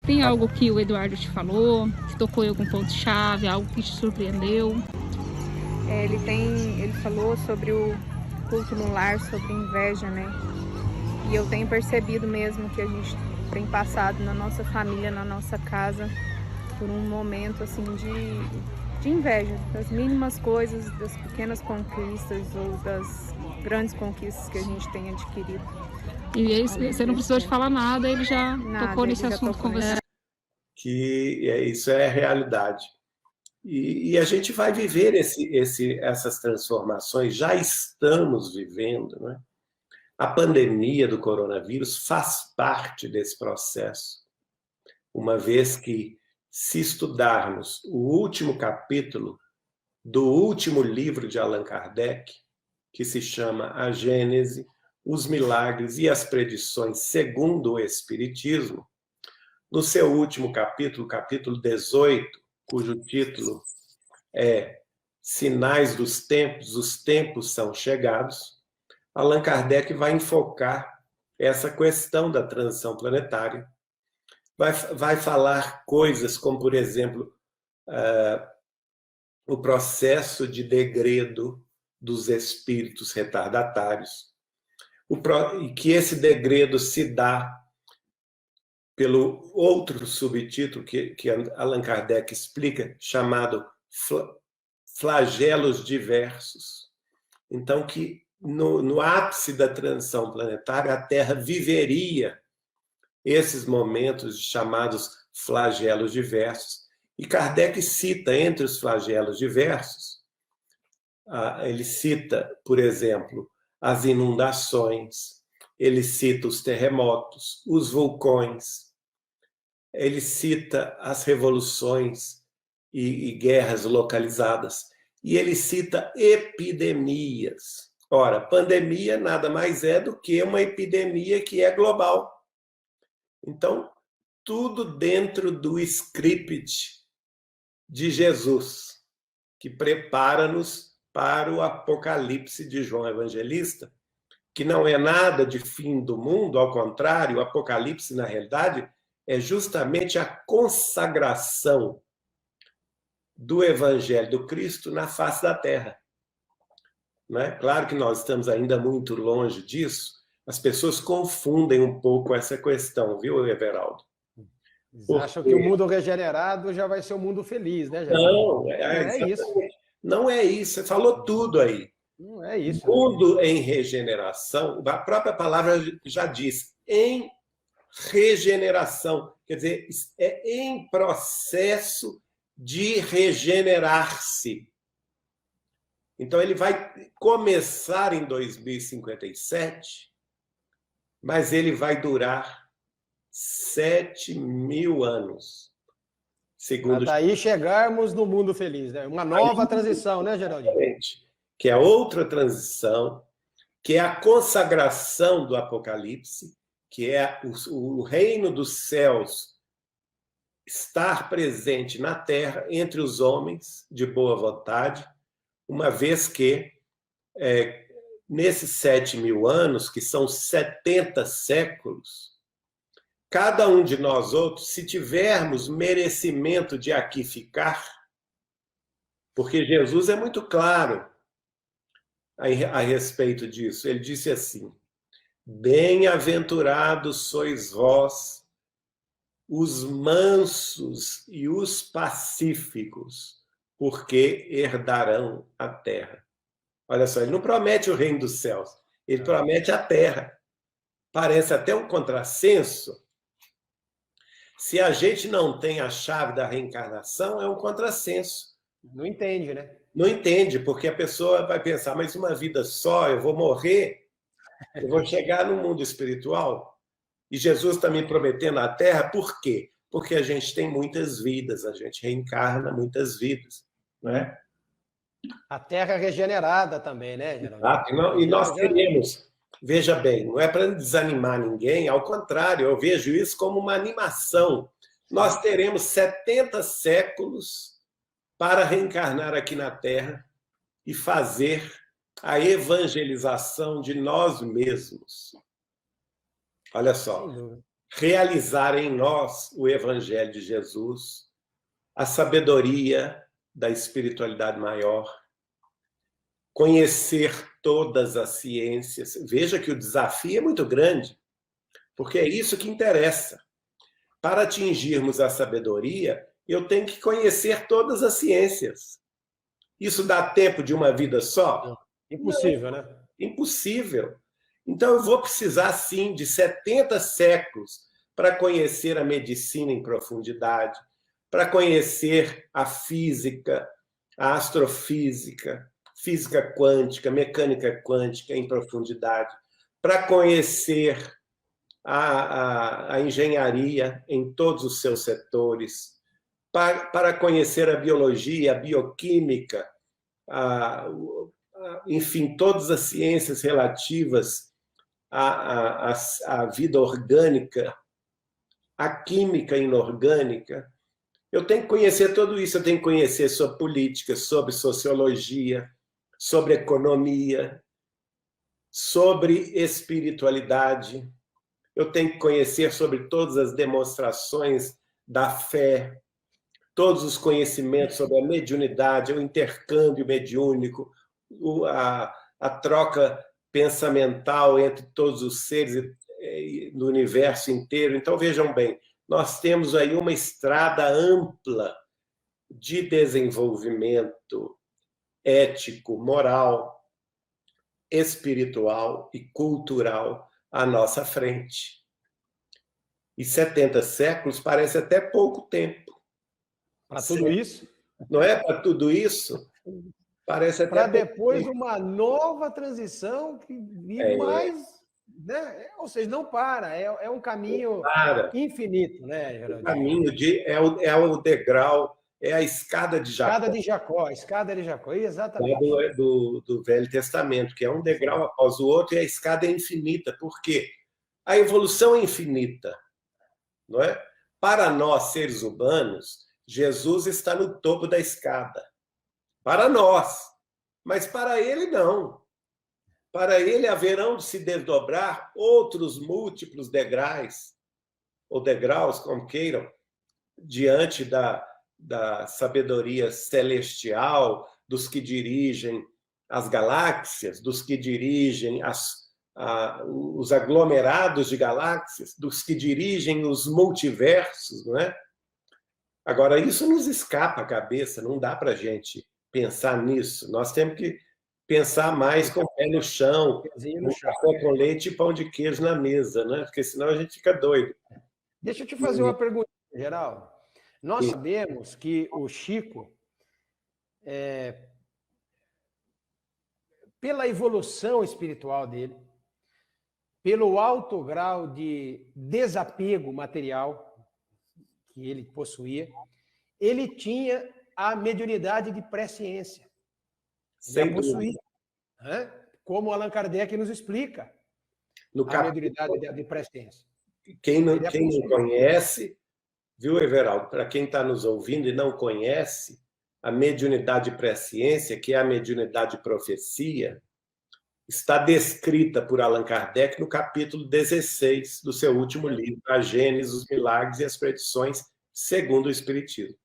Tem algo que o Eduardo te falou, que tocou em algum ponto-chave, algo que te surpreendeu? Ele falou sobre o culto no lar, sobre inveja, né? E eu tenho percebido mesmo que a gente tem passado na nossa família, na nossa casa, por um momento assim de inveja, das mínimas coisas, das pequenas conquistas ou das grandes conquistas que a gente tem adquirido. E aí, você não precisou de falar nada, ele já tocou Ele nesse já assunto tocou com você. Isso é realidade. E a gente vai viver essas transformações, já estamos vivendo, né? A pandemia do coronavírus faz parte desse processo, uma vez que, se estudarmos o último capítulo do último livro de Allan Kardec, que se chama A Gênese, os Milagres e as Predições segundo o Espiritismo, no seu último capítulo, capítulo 18, cujo título é Sinais dos Tempos, os Tempos são Chegados, Allan Kardec vai enfocar essa questão da transição planetária. Vai falar coisas como, por exemplo, o processo de degredo dos espíritos retardatários, e que esse degredo se dá pelo outro subtítulo que Allan Kardec explica, chamado flagelos diversos. Então, que no ápice da transição planetária, a Terra viveria esses momentos chamados flagelos diversos. E Kardec cita, entre os flagelos diversos, ele cita, por exemplo, as inundações, ele cita os terremotos, os vulcões, ele cita as revoluções e guerras localizadas, e ele cita epidemias. Ora, pandemia nada mais é do que uma epidemia que é global. Então, tudo dentro do script de Jesus, que prepara-nos para o Apocalipse de João Evangelista, que não é nada de fim do mundo, ao contrário, o Apocalipse, na realidade, é justamente a consagração do Evangelho do Cristo na face da Terra. Não é? Claro que nós estamos ainda muito longe disso, as pessoas confundem um pouco essa questão, viu, Everaldo? Eles acham que o mundo regenerado já vai ser um mundo feliz, né, Não, Geraldo? Não é isso. Não é isso, você falou tudo aí. Não é isso. Mundo em regeneração, a própria palavra já diz, em regeneração, quer dizer, é em processo de regenerar-se. Então, ele vai começar em 2057, mas ele vai durar 7.000 anos. Segundo daí chegarmos no mundo feliz, né? Uma nova transição, né, Geraldinho? Que é outra transição, que é a consagração do Apocalipse, que é o reino dos céus estar presente na terra entre os homens de boa vontade, uma vez que nesses 7.000 anos, que são 70 séculos, cada um de nós outros, se tivermos merecimento de aqui ficar, porque Jesus é muito claro a respeito disso. Ele disse assim: bem-aventurados sois vós, os mansos e os pacíficos, porque herdarão a terra. Olha só, ele não promete o reino dos céus, ele promete a terra. Parece até um contrassenso. Se a gente não tem a chave da reencarnação, é um contrassenso. Não entende, né? Não entende, porque a pessoa vai pensar, mas uma vida só, eu vou morrer, eu vou chegar no mundo espiritual. E Jesus está me prometendo a terra, por quê? Porque a gente tem muitas vidas, a gente reencarna muitas vidas, não é? A terra regenerada também, né, Geraldo? E nós teremos, veja bem, não é para desanimar ninguém, ao contrário, eu vejo isso como uma animação. Nós teremos 70 séculos para reencarnar aqui na Terra e fazer a evangelização de nós mesmos. Olha só, realizar em nós o Evangelho de Jesus, a sabedoria da espiritualidade maior, conhecer todas as ciências. Veja que o desafio é muito grande, porque é isso que interessa. Para atingirmos a sabedoria, eu tenho que conhecer todas as ciências. Isso dá tempo de uma vida só? Impossível, Não, né? Impossível. Então, eu vou precisar, sim, de 70 séculos para conhecer a medicina em profundidade, para conhecer a física, a astrofísica, física quântica, mecânica quântica em profundidade, para conhecer a engenharia em todos os seus setores, para conhecer a biologia, a bioquímica, enfim, todas as ciências relativas à vida orgânica, à química inorgânica. Eu tenho que conhecer tudo isso, eu tenho que conhecer sobre política, sobre sociologia, sobre economia, sobre espiritualidade. Eu tenho que conhecer sobre todas as demonstrações da fé, todos os conhecimentos sobre a mediunidade, o intercâmbio mediúnico, a troca pensamental entre todos os seres do universo inteiro. Então, vejam bem, nós temos aí uma estrada ampla de desenvolvimento ético, moral, espiritual e cultural à nossa frente. E 70 séculos parece até pouco tempo. Para tudo isso? Não é para tudo isso? Parece até para depois uma nova transição que mais... Né? Ou seja, não para, é um caminho infinito, né, Geraldinho? O caminho é o degrau, é a escada de Jacó. Escada de Jacó, exatamente. Do Velho Testamento, que é um degrau após o outro, e a escada é infinita. Por quê? A evolução é infinita. Não é? Para nós, seres humanos, Jesus está no topo da escada. Para nós. Mas para ele, não. Para ele haverão de se desdobrar outros múltiplos degraus, ou degraus, como queiram, diante da sabedoria celestial, dos que dirigem as galáxias, dos que dirigem os aglomerados de galáxias, dos que dirigem os multiversos, não é? Agora, isso nos escapa a cabeça, não dá para a gente pensar nisso. Nós temos que pensar mais com o pé no chão, café com leite e pão de queijo na mesa, né? Porque senão a gente fica doido. Deixa eu te fazer uma pergunta, Geraldo. Nós sabemos que o Chico, pela evolução espiritual dele, pelo alto grau de desapego material que ele possuía, ele tinha a mediunidade de presciência. Ele a possuía, né? Como Allan Kardec nos explica a mediunidade de presciência. Quem não conhece, viu, Everaldo? Para quem está nos ouvindo e não conhece, a mediunidade de presciência, que é a mediunidade de profecia, está descrita por Allan Kardec no capítulo 16 do seu último livro, A Gênese, os Milagres e as Predições segundo o Espiritismo.